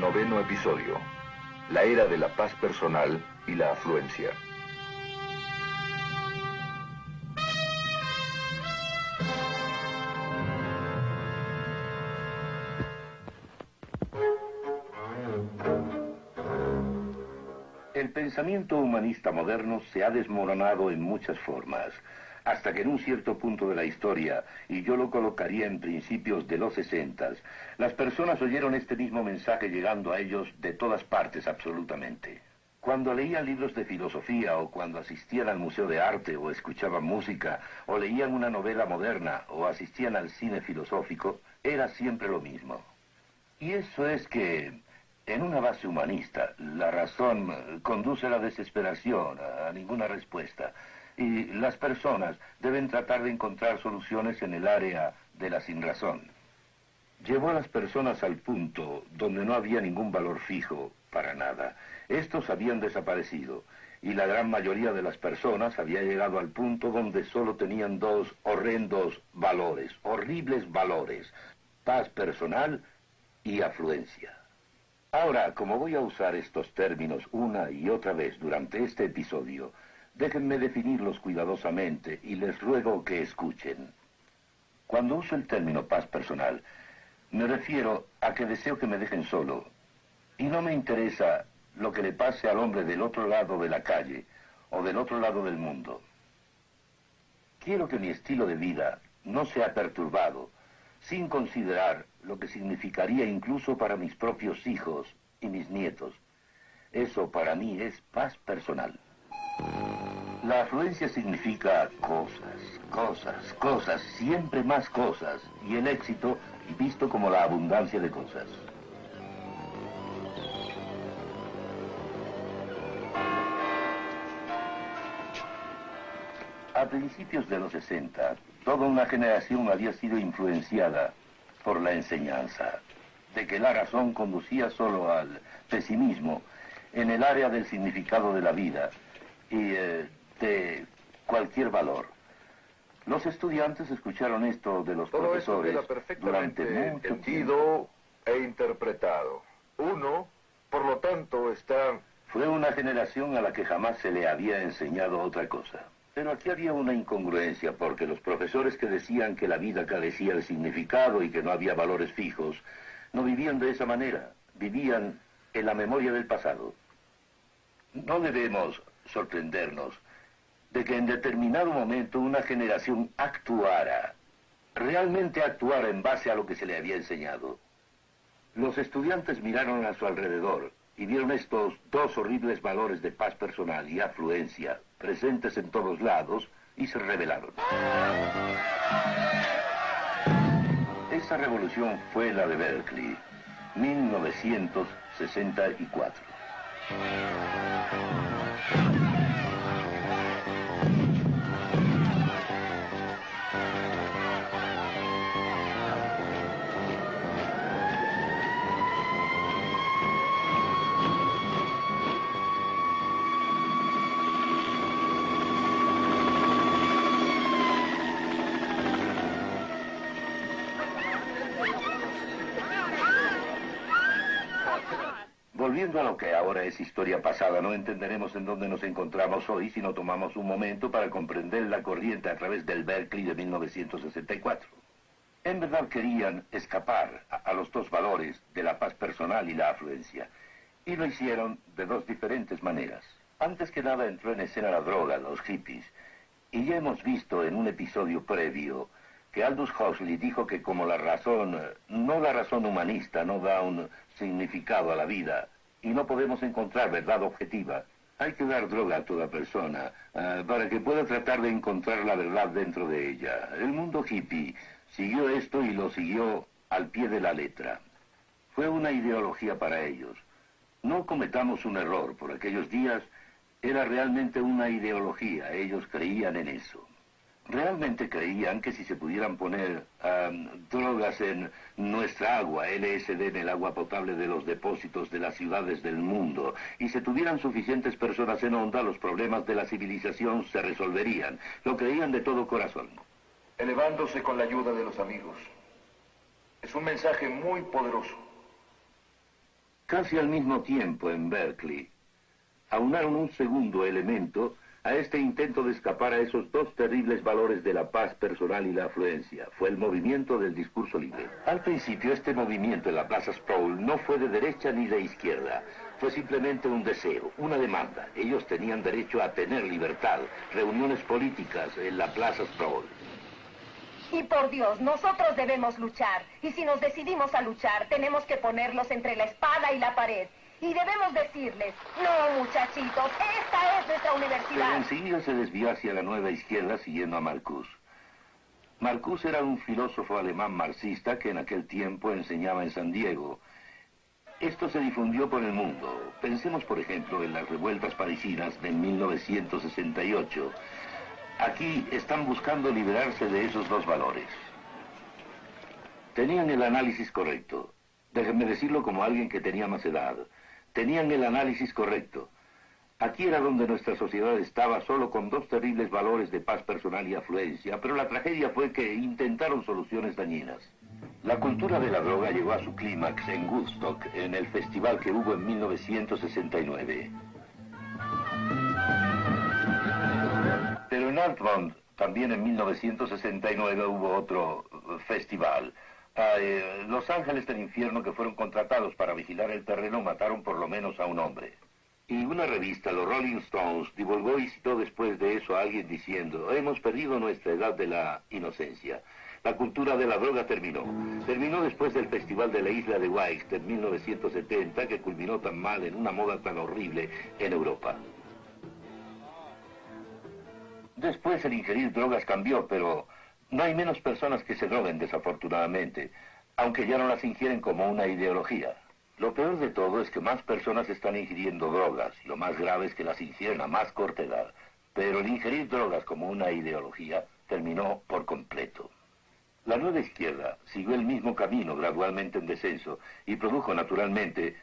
Noveno episodio. La era de la paz personal y la afluencia. El pensamiento humanista moderno se ha desmoronado en muchas formas, hasta que en un cierto punto de la historia, y yo lo colocaría en principios de los 60, las personas oyeron este mismo mensaje llegando a ellos de todas partes absolutamente. Cuando leían libros de filosofía, o cuando asistían al museo de arte, o escuchaban música, o leían una novela moderna, o asistían al cine filosófico, era siempre lo mismo. Y eso es que, en una base humanista, la razón conduce a la desesperación, a ninguna respuesta. Y las personas deben tratar de encontrar soluciones en el área de la sinrazón. Llevó a las personas al punto donde no había ningún valor fijo para nada. Estos habían desaparecido, y la gran mayoría de las personas había llegado al punto donde solo tenían dos horrendos valores, horribles valores: paz personal y afluencia. Ahora, como voy a usar estos términos una y otra vez durante este episodio, déjenme definirlos cuidadosamente y les ruego que escuchen. Cuando uso el término paz personal, me refiero a que deseo que me dejen solo, y no me interesa lo que le pase al hombre del otro lado de la calle o del otro lado del mundo. Quiero que mi estilo de vida no sea perturbado, sin considerar lo que significaría incluso para mis propios hijos y mis nietos. Eso para mí es paz personal. La afluencia significa cosas, siempre más cosas, y el éxito visto como la abundancia de cosas. A principios de los 60, toda una generación había sido influenciada por la enseñanza de que la razón conducía solo al pesimismo en el área del significado de la vida y de cualquier valor. Los estudiantes escucharon esto de los profesores durante mucho entendido e interpretado. Uno, por lo tanto, está... Fue una generación a la que jamás se le había enseñado otra cosa. Pero aquí había una incongruencia, porque los profesores que decían que la vida carecía de significado y que no había valores fijos, no vivían de esa manera, vivían en la memoria del pasado. No debemos sorprendernos de que en determinado momento una generación realmente actuara en base a lo que se le había enseñado. Los estudiantes miraron a su alrededor y vieron estos dos horribles valores de paz personal y afluencia presentes en todos lados y se rebelaron. Esa revolución fue la de Berkeley, 1964. Volviendo a lo que ahora es historia pasada, no entenderemos en dónde nos encontramos hoy si no tomamos un momento para comprender la corriente a través del Berkeley de 1964. En verdad querían escapar a los dos valores de la paz personal y la afluencia, y lo hicieron de dos diferentes maneras. Antes que nada entró en escena la droga, los hippies, y ya hemos visto en un episodio previo que Aldous Huxley dijo que como la razón, no la razón humanista, no da un significado a la vida, y no podemos encontrar verdad objetiva, hay que dar droga a toda persona para que pueda tratar de encontrar la verdad dentro de ella. El mundo hippie siguió esto y lo siguió al pie de la letra. Fue una ideología para ellos. No cometamos un error, por aquellos días era realmente una ideología, ellos creían en eso. Realmente creían que si se pudieran poner drogas en nuestra agua, LSD en el agua potable de los depósitos de las ciudades del mundo, y se tuvieran suficientes personas en onda, los problemas de la civilización se resolverían. Lo creían de todo corazón. Elevándose con la ayuda de los amigos. Es un mensaje muy poderoso. Casi al mismo tiempo en Berkeley, aunaron un segundo elemento a este intento de escapar a esos dos terribles valores de la paz personal y la afluencia. Fue el movimiento del discurso libre. Al principio, este movimiento en la Plaza Sproul no fue de derecha ni de izquierda. Fue simplemente un deseo, una demanda. Ellos tenían derecho a tener libertad, reuniones políticas en la Plaza Sproul. Y por Dios, nosotros debemos luchar. Y si nos decidimos a luchar, tenemos que ponerlos entre la espada y la pared. Y debemos decirles, no, muchachitos, esta es nuestra universidad. Pero enseguida se desvió hacia la nueva izquierda siguiendo a Marcuse. Marcuse era un filósofo alemán marxista que en aquel tiempo enseñaba en San Diego. Esto se difundió por el mundo. Pensemos, por ejemplo, en las revueltas parisinas de 1968. Aquí están buscando liberarse de esos dos valores. Tenían el análisis correcto. Déjenme decirlo como alguien que tenía más edad. Tenían el análisis correcto. Aquí era donde nuestra sociedad estaba solo con dos terribles valores de paz personal y afluencia, pero la tragedia fue que intentaron soluciones dañinas. La cultura de la droga llegó a su clímax en Woodstock, en el festival que hubo en 1969. Pero en Altamont, también en 1969, hubo otro festival. Los ángeles del infierno que fueron contratados para vigilar el terreno mataron por lo menos a un hombre. Y una revista, los Rolling Stones, divulgó y citó después de eso a alguien diciendo: hemos perdido nuestra edad de la inocencia. La cultura de la droga terminó. Terminó después del Festival de la Isla de Wight en 1970, que culminó tan mal en una moda tan horrible en Europa. Después el ingerir drogas cambió, pero no hay menos personas que se droguen, desafortunadamente, aunque ya no las ingieren como una ideología. Lo peor de todo es que más personas están ingiriendo drogas, y lo más grave es que las ingieren a más corta edad. Pero el ingerir drogas como una ideología terminó por completo. La nueva izquierda siguió el mismo camino, gradualmente en descenso, y produjo naturalmente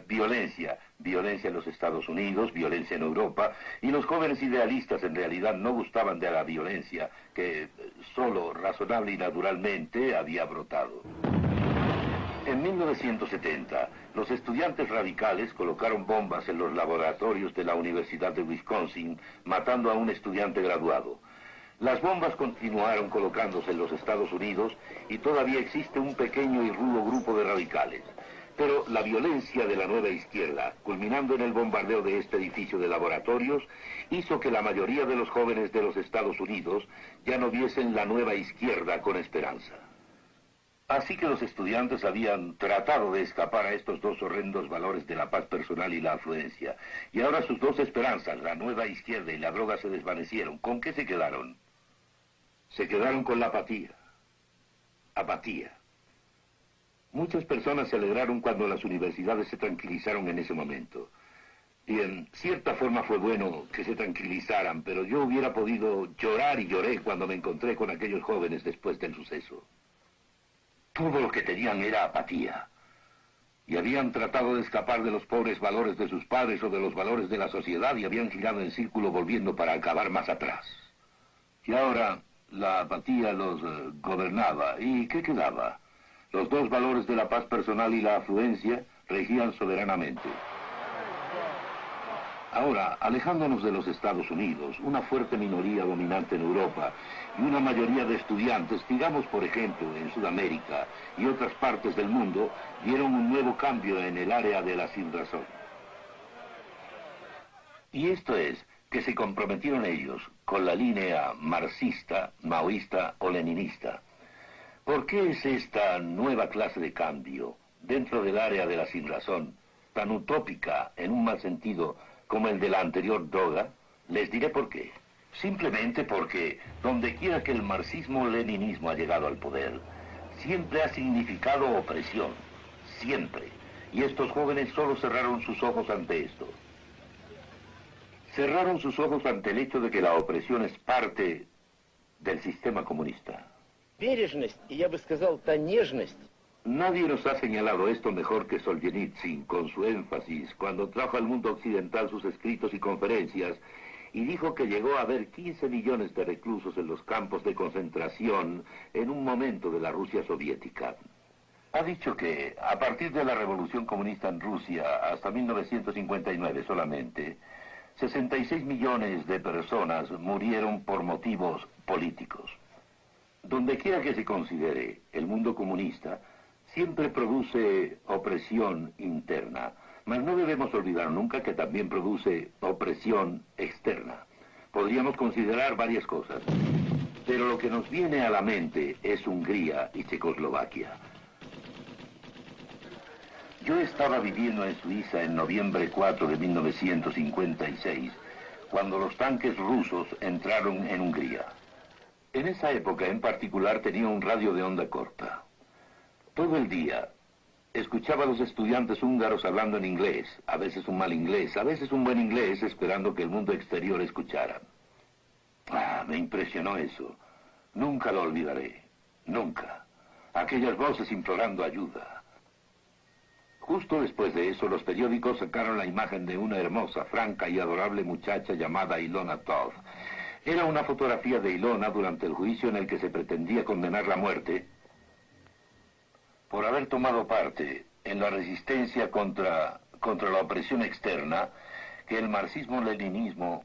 violencia. Violencia en los Estados Unidos, violencia en Europa, y los jóvenes idealistas en realidad no gustaban de la violencia que solo razonable y naturalmente había brotado. En 1970, los estudiantes radicales colocaron bombas en los laboratorios de la Universidad de Wisconsin, matando a un estudiante graduado. Las bombas continuaron colocándose en los Estados Unidos y todavía existe un pequeño y rudo grupo de radicales. Pero la violencia de la nueva izquierda, culminando en el bombardeo de este edificio de laboratorios, hizo que la mayoría de los jóvenes de los Estados Unidos ya no viesen la nueva izquierda con esperanza. Así que los estudiantes habían tratado de escapar a estos dos horrendos valores de la paz personal y la afluencia. Y ahora sus dos esperanzas, la nueva izquierda y la droga, se desvanecieron. ¿Con qué se quedaron? Se quedaron con la apatía. Apatía. Muchas personas se alegraron cuando las universidades se tranquilizaron en ese momento. Y en cierta forma fue bueno que se tranquilizaran, pero yo hubiera podido llorar y lloré cuando me encontré con aquellos jóvenes después del suceso. Todo lo que tenían era apatía. Y habían tratado de escapar de los pobres valores de sus padres o de los valores de la sociedad y habían girado en círculo volviendo para acabar más atrás. Y ahora la apatía los gobernaba. ¿Y qué quedaba? Los dos valores de la paz personal y la afluencia regían soberanamente. Ahora, alejándonos de los Estados Unidos, una fuerte minoría dominante en Europa y una mayoría de estudiantes, digamos por ejemplo en Sudamérica y otras partes del mundo, dieron un nuevo cambio en el área de la sinrazón. Y esto es, que se comprometieron ellos con la línea marxista, maoísta o leninista. ¿Por qué es esta nueva clase de cambio dentro del área de la sinrazón tan utópica en un mal sentido como el de la anterior droga? Les diré por qué. Simplemente porque donde quiera que el marxismo-leninismo ha llegado al poder, siempre ha significado opresión, siempre. Y estos jóvenes solo cerraron sus ojos ante esto. Cerraron sus ojos ante el hecho de que la opresión es parte del sistema comunista. Бережность, и я бы сказал, та нежность. Nadie nos ha señalado esto mejor que Solzhenitsyn, con su énfasis, cuando trajo al mundo occidental sus escritos y conferencias, y dijo que llegó a haber 15 millones de reclusos en los campos de concentración en un momento de la Rusia soviética. Ha dicho que, a partir de la revolución comunista en Rusia hasta 1959 solamente, 66 millones de personas murieron por motivos políticos. Donde quiera que se considere, el mundo comunista siempre produce opresión interna, mas no debemos olvidar nunca que también produce opresión externa. Podríamos considerar varias cosas, pero lo que nos viene a la mente es Hungría y Checoslovaquia. Yo estaba viviendo en Suiza en noviembre 4 de 1956, cuando los tanques rusos entraron en Hungría. En esa época en particular tenía un radio de onda corta. Todo el día escuchaba a los estudiantes húngaros hablando en inglés, a veces un mal inglés, a veces un buen inglés, esperando que el mundo exterior escuchara. Me impresionó eso. Nunca lo olvidaré. Nunca. Aquellas voces implorando ayuda. Justo después de eso, los periódicos sacaron la imagen de una hermosa, franca y adorable muchacha llamada Ilona Todd. Era una fotografía de Ilona durante el juicio en el que se pretendía condenar la muerte por haber tomado parte en la resistencia contra la opresión externa que el marxismo-leninismo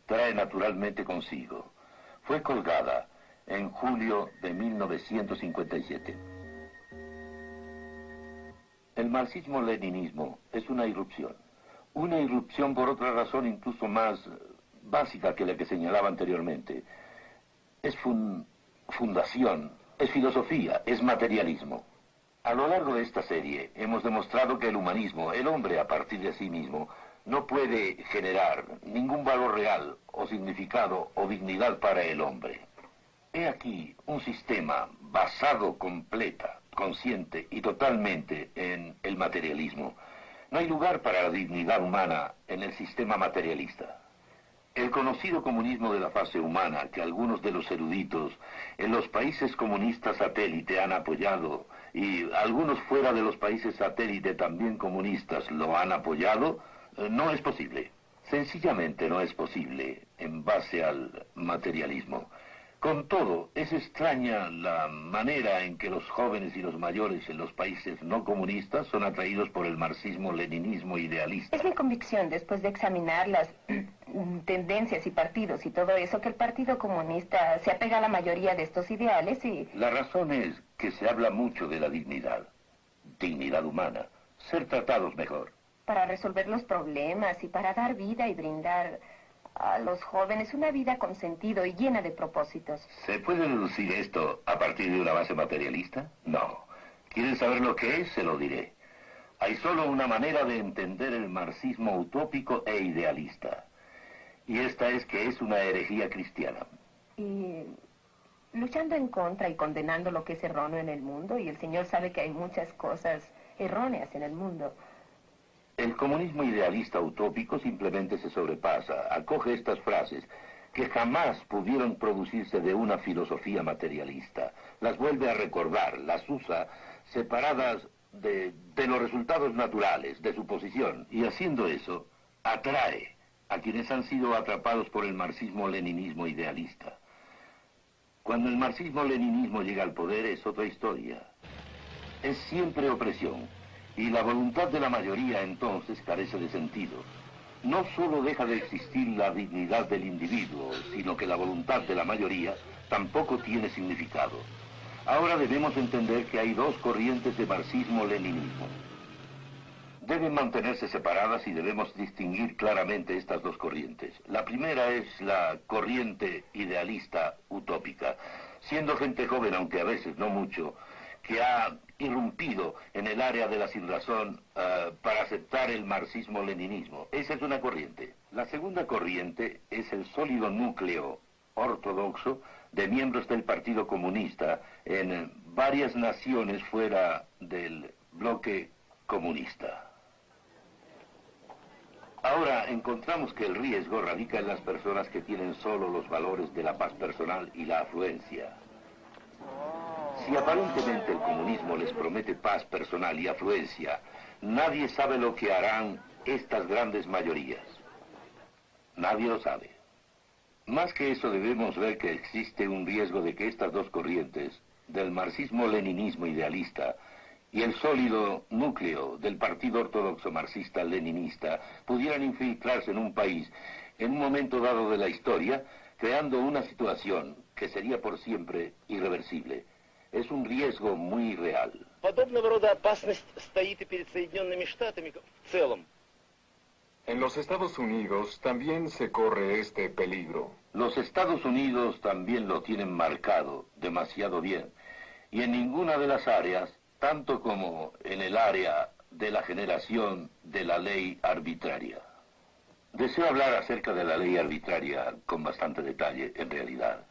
trae naturalmente consigo. Fue colgada en julio de 1957. El marxismo-leninismo es una irrupción por otra razón incluso más básica que la que señalaba anteriormente. Es fundación, es filosofía, es materialismo. A lo largo de esta serie hemos demostrado que el humanismo, el hombre a partir de sí mismo, no puede generar ningún valor real o significado o dignidad para el hombre. He aquí un sistema basado completa, consciente y totalmente en el materialismo. No hay lugar para la dignidad humana en el sistema materialista. El conocido comunismo de la fase humana, que algunos de los eruditos en los países comunistas satélite han apoyado, y algunos fuera de los países satélite también comunistas lo han apoyado, no es posible. Sencillamente no es posible en base al materialismo. Con todo, es extraña la manera en que los jóvenes y los mayores en los países no comunistas son atraídos por el marxismo-leninismo idealista. Es mi convicción, después de examinar las tendencias y partidos y todo eso, que el Partido Comunista se apega a la mayoría de estos ideales y... La razón es que se habla mucho de la dignidad humana, ser tratados mejor. Para resolver los problemas y para dar vida y brindar a los jóvenes una vida con sentido y llena de propósitos. ¿Se puede deducir esto a partir de una base materialista? No. ¿Quieren saber lo que es? Se lo diré. Hay solo una manera de entender el marxismo utópico e idealista. Y esta es que es una herejía cristiana. Y luchando en contra y condenando lo que es erróneo en el mundo, y el Señor sabe que hay muchas cosas erróneas en el mundo. El comunismo idealista utópico simplemente se sobrepasa, acoge estas frases que jamás pudieron producirse de una filosofía materialista, las vuelve a recordar, las usa separadas de los resultados naturales, de su posición, y haciendo eso, atrae a quienes han sido atrapados por el marxismo-leninismo idealista. Cuando el marxismo-leninismo llega al poder es otra historia. Es siempre opresión. Y la voluntad de la mayoría entonces carece de sentido. No solo deja de existir la dignidad del individuo, sino que la voluntad de la mayoría tampoco tiene significado. Ahora debemos entender que hay dos corrientes de marxismo-leninismo. Deben mantenerse separadas y debemos distinguir claramente estas dos corrientes. La primera es la corriente idealista utópica, siendo gente joven, aunque a veces no mucho, que ha irrumpido en el área de la sinrazón para aceptar el marxismo-leninismo. Esa es una corriente. La segunda corriente es el sólido núcleo ortodoxo de miembros del Partido Comunista en varias naciones fuera del bloque comunista. Ahora encontramos que el riesgo radica en las personas que tienen solo los valores de la paz personal y la afluencia. Si aparentemente el comunismo les promete paz personal y afluencia, nadie sabe lo que harán estas grandes mayorías. Nadie lo sabe. Más que eso debemos ver que existe un riesgo de que estas dos corrientes, del marxismo-leninismo idealista y el sólido núcleo del Partido Ortodoxo Marxista-Leninista pudieran infiltrarse en un país en un momento dado de la historia, creando una situación que sería por siempre irreversible. Es un riesgo muy real. Подобного рода опасность стоит и перед Соединенными Штатами в целом. En los Estados Unidos también se corre este peligro. Los Estados Unidos también lo tienen marcado demasiado bien, y en ninguna de las áreas, tanto como en el área de la generación de la ley arbitraria. Deseo hablar acerca de la ley arbitraria con bastante detalle, en realidad.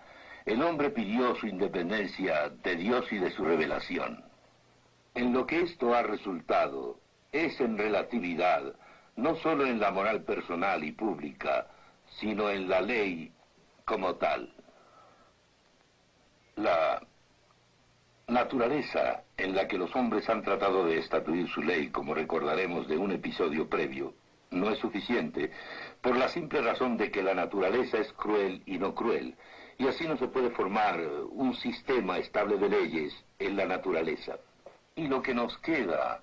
El hombre pidió su independencia de Dios y de su revelación. En lo que esto ha resultado es en relatividad, no solo en la moral personal y pública, sino en la ley como tal. La naturaleza en la que los hombres han tratado de estatuir su ley, como recordaremos de un episodio previo, no es suficiente, por la simple razón de que la naturaleza es cruel y no cruel, y así no se puede formar un sistema estable de leyes en la naturaleza. Y lo que nos queda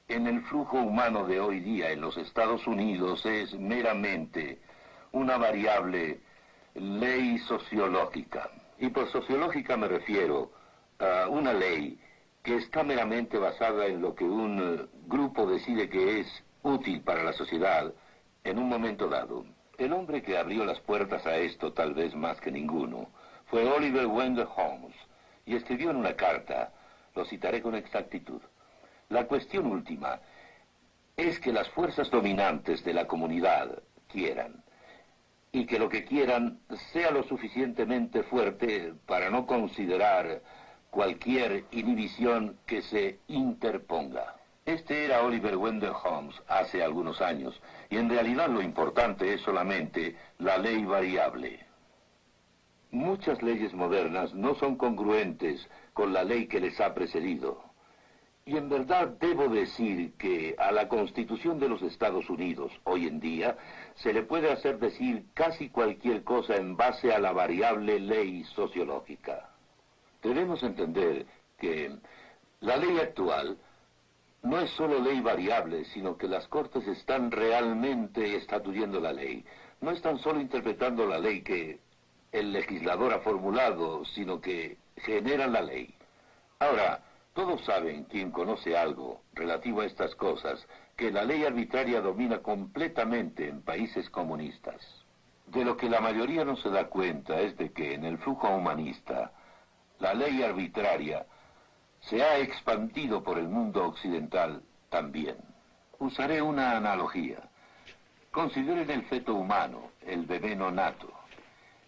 en el flujo humano de hoy día en los Estados Unidos es meramente una variable ley sociológica. Y por sociológica me refiero a una ley que está meramente basada en lo que un grupo decide que es útil para la sociedad en un momento dado. El hombre que abrió las puertas a esto, tal vez más que ninguno, fue Oliver Wendell Holmes, y escribió en una carta, lo citaré con exactitud: la cuestión última es que las fuerzas dominantes de la comunidad quieran, y que lo que quieran sea lo suficientemente fuerte para no considerar cualquier inhibición que se interponga. Este era Oliver Wendell Holmes hace algunos años, y en realidad lo importante es solamente la ley variable. Muchas leyes modernas no son congruentes con la ley que les ha precedido. Y en verdad debo decir que a la Constitución de los Estados Unidos, hoy en día, se le puede hacer decir casi cualquier cosa en base a la variable ley sociológica. Debemos entender que la ley actual no es solo ley variable, sino que las Cortes están realmente estatuyendo la ley. No están solo interpretando la ley que el legislador ha formulado, sino que generan la ley. Ahora, todos saben, quien conoce algo relativo a estas cosas, que la ley arbitraria domina completamente en países comunistas. De lo que la mayoría no se da cuenta es de que en el flujo humanista, la ley arbitraria se ha expandido por el mundo occidental también. Usaré una analogía. Consideren el feto humano, el bebé no nato.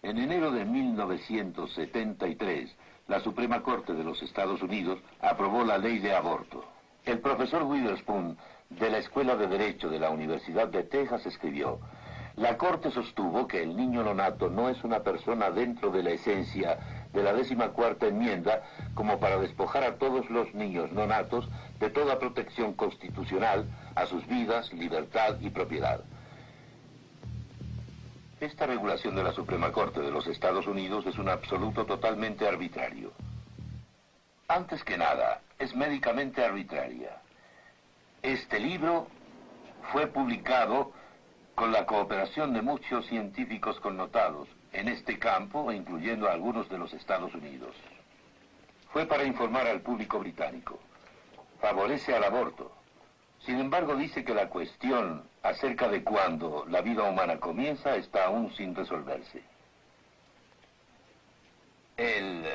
En enero de 1973, la Suprema Corte de los Estados Unidos aprobó la ley de aborto. El profesor Witherspoon, de la Escuela de Derecho de la Universidad de Texas, escribió: la Corte sostuvo que el niño no nato no es una persona dentro de la esencia de la 14ª enmienda como para despojar a todos los niños no natos de toda protección constitucional a sus vidas, libertad y propiedad. Esta regulación de la Suprema Corte de los Estados Unidos es un absoluto totalmente arbitrario. Antes que nada, es médicamente arbitraria. Este libro fue publicado con la cooperación de muchos científicos connotados en este campo, incluyendo a algunos de los Estados Unidos. Fue para informar al público británico. Favorece al aborto. Sin embargo, dice que la cuestión acerca de cuándo la vida humana comienza está aún sin resolverse. El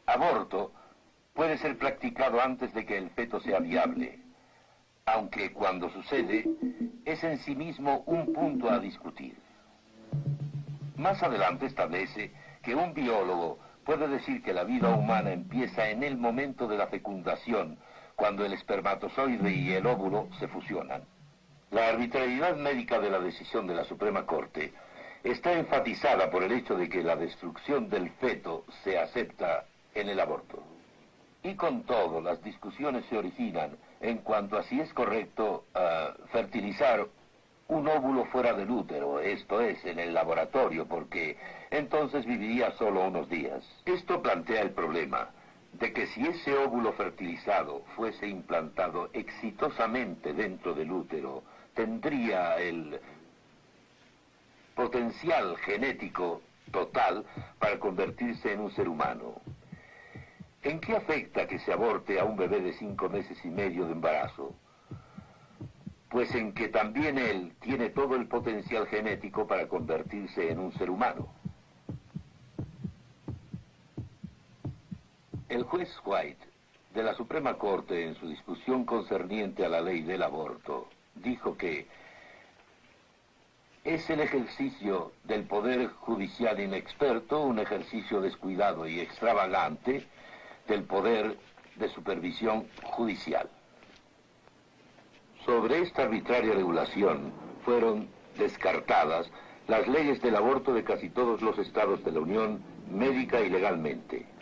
aborto puede ser practicado antes de que el feto sea viable, aunque cuando sucede es en sí mismo un punto a discutir. Más adelante establece que un biólogo puede decir que la vida humana empieza en el momento de la fecundación, cuando el espermatozoide y el óvulo se fusionan. La arbitrariedad médica de la decisión de la Suprema Corte está enfatizada por el hecho de que la destrucción del feto se acepta en el aborto. Y con todo, las discusiones se originan en cuanto a si es correcto fertilizar un óvulo fuera del útero, esto es, en el laboratorio, porque entonces viviría solo unos días. Esto plantea el problema de que si ese óvulo fertilizado fuese implantado exitosamente dentro del útero, tendría el potencial genético total para convertirse en un ser humano. ¿En qué afecta que se aborte a un bebé de 5 meses y medio de embarazo? Pues en que también él tiene todo el potencial genético para convertirse en un ser humano. El juez White, de la Suprema Corte, en su discusión concerniente a la ley del aborto, dijo que es el ejercicio del poder judicial inexperto, un ejercicio descuidado y extravagante del poder de supervisión judicial. Sobre esta arbitraria regulación fueron descartadas las leyes del aborto de casi todos los estados de la Unión, médica y legalmente.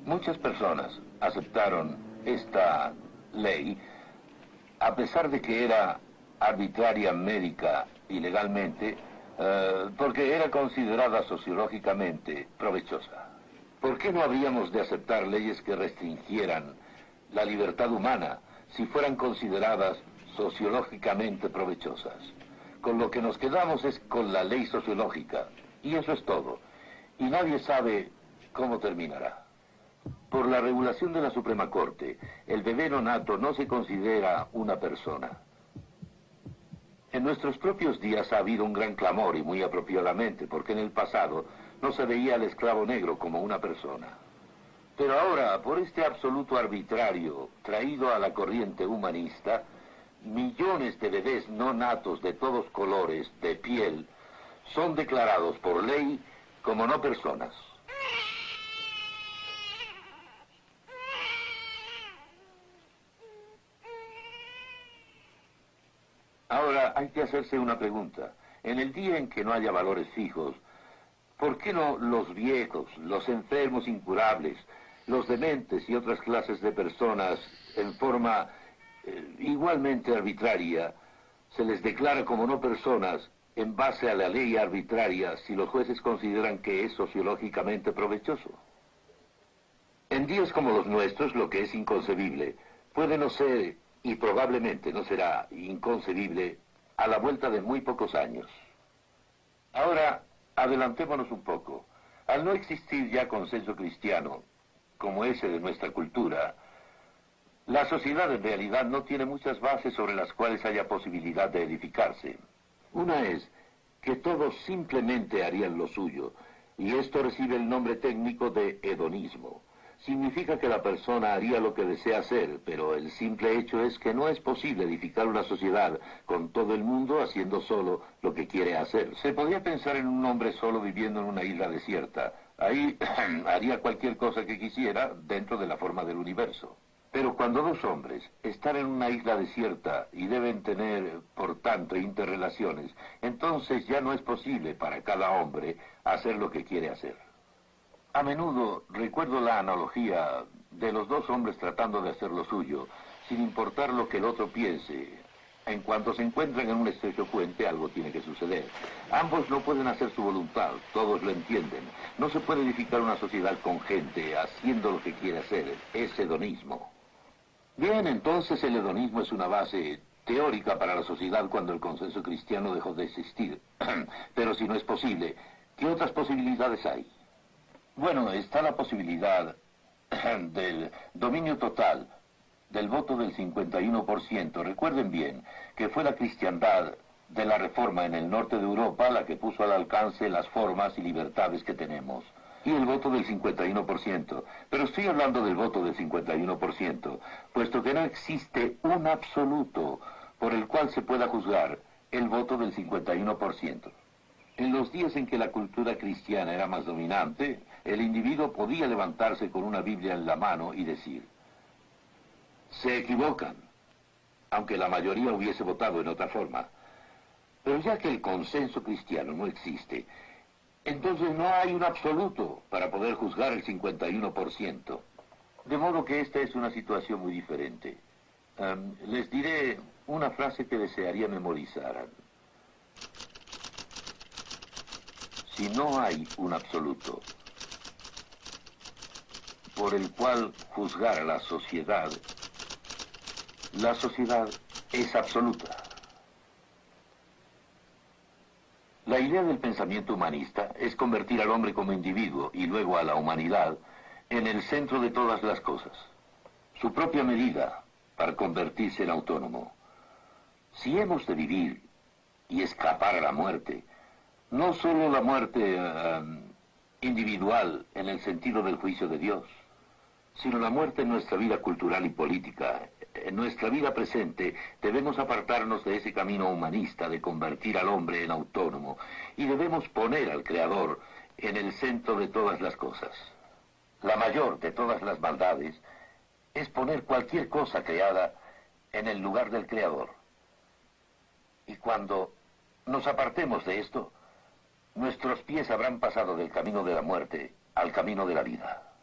Muchas personas aceptaron esta ley a pesar de que era arbitraria médica y legalmente, porque era considerada sociológicamente provechosa. ¿Por qué no habríamos de aceptar leyes que restringieran la libertad humana si fueran consideradas sociológicamente provechosas? Con lo que nos quedamos es con la ley sociológica, y eso es todo. Y nadie sabe cómo terminará. Por la regulación de la Suprema Corte, el bebé nonato no se considera una persona. En nuestros propios días ha habido un gran clamor, y muy apropiadamente, porque en el pasado no se veía al esclavo negro como una persona. Pero ahora, por este absoluto arbitrario traído a la corriente humanista, millones de bebés no natos de todos colores de piel son declarados por ley como no personas. Ahora hay que hacerse una pregunta. En el día en que no haya valores fijos, ¿por qué no los viejos, los enfermos incurables, los dementes y otras clases de personas en forma igualmente arbitraria se les declara como no personas en base a la ley arbitraria si los jueces consideran que es sociológicamente provechoso? En días como los nuestros, lo que es inconcebible puede no ser, y probablemente no será inconcebible, a la vuelta de muy pocos años. Ahora, adelantémonos un poco. Al no existir ya consenso cristiano, como ese de nuestra cultura, la sociedad en realidad no tiene muchas bases sobre las cuales haya posibilidad de edificarse. Una es que todos simplemente harían lo suyo, y esto recibe el nombre técnico de hedonismo. Significa que la persona haría lo que desea hacer, pero el simple hecho es que no es posible edificar una sociedad con todo el mundo haciendo solo lo que quiere hacer. Se podría pensar en un hombre solo viviendo en una isla desierta. Ahí haría cualquier cosa que quisiera dentro de la forma del universo. Pero cuando dos hombres están en una isla desierta y deben tener, por tanto, interrelaciones, entonces ya no es posible para cada hombre hacer lo que quiere hacer. A menudo recuerdo la analogía de los dos hombres tratando de hacer lo suyo, sin importar lo que el otro piense. En cuanto se encuentran en un estrecho puente, algo tiene que suceder. Ambos no pueden hacer su voluntad, todos lo entienden. No se puede edificar una sociedad con gente haciendo lo que quiere hacer. Es hedonismo. Bien, entonces el hedonismo es una base teórica para la sociedad cuando el consenso cristiano dejó de existir. Pero si no es posible, ¿qué otras posibilidades hay? Bueno, está la posibilidad del dominio total, del voto del 51%. Recuerden bien que fue la cristiandad de la Reforma en el norte de Europa la que puso al alcance las formas y libertades que tenemos. Y el voto del 51%. Pero estoy hablando del voto del 51%, puesto que no existe un absoluto por el cual se pueda juzgar el voto del 51%. En los días en que la cultura cristiana era más dominante, el individuo podía levantarse con una Biblia en la mano y decir: se equivocan, aunque la mayoría hubiese votado en otra forma. Pero ya que el consenso cristiano no existe, entonces no hay un absoluto para poder juzgar el 51%. De modo que esta es una situación muy diferente. Les diré una frase que desearía memorizar. Si no hay un absoluto, por el cual juzgar a la sociedad es absoluta. La idea del pensamiento humanista es convertir al hombre como individuo y luego a la humanidad en el centro de todas las cosas. Su propia medida para convertirse en autónomo. Si hemos de vivir y escapar a la muerte, no solo la muerte individual en el sentido del juicio de Dios, sino la muerte en nuestra vida cultural y política, en nuestra vida presente, debemos apartarnos de ese camino humanista de convertir al hombre en autónomo y debemos poner al Creador en el centro de todas las cosas. La mayor de todas las maldades es poner cualquier cosa creada en el lugar del Creador. Y cuando nos apartemos de esto, nuestros pies habrán pasado del camino de la muerte al camino de la vida.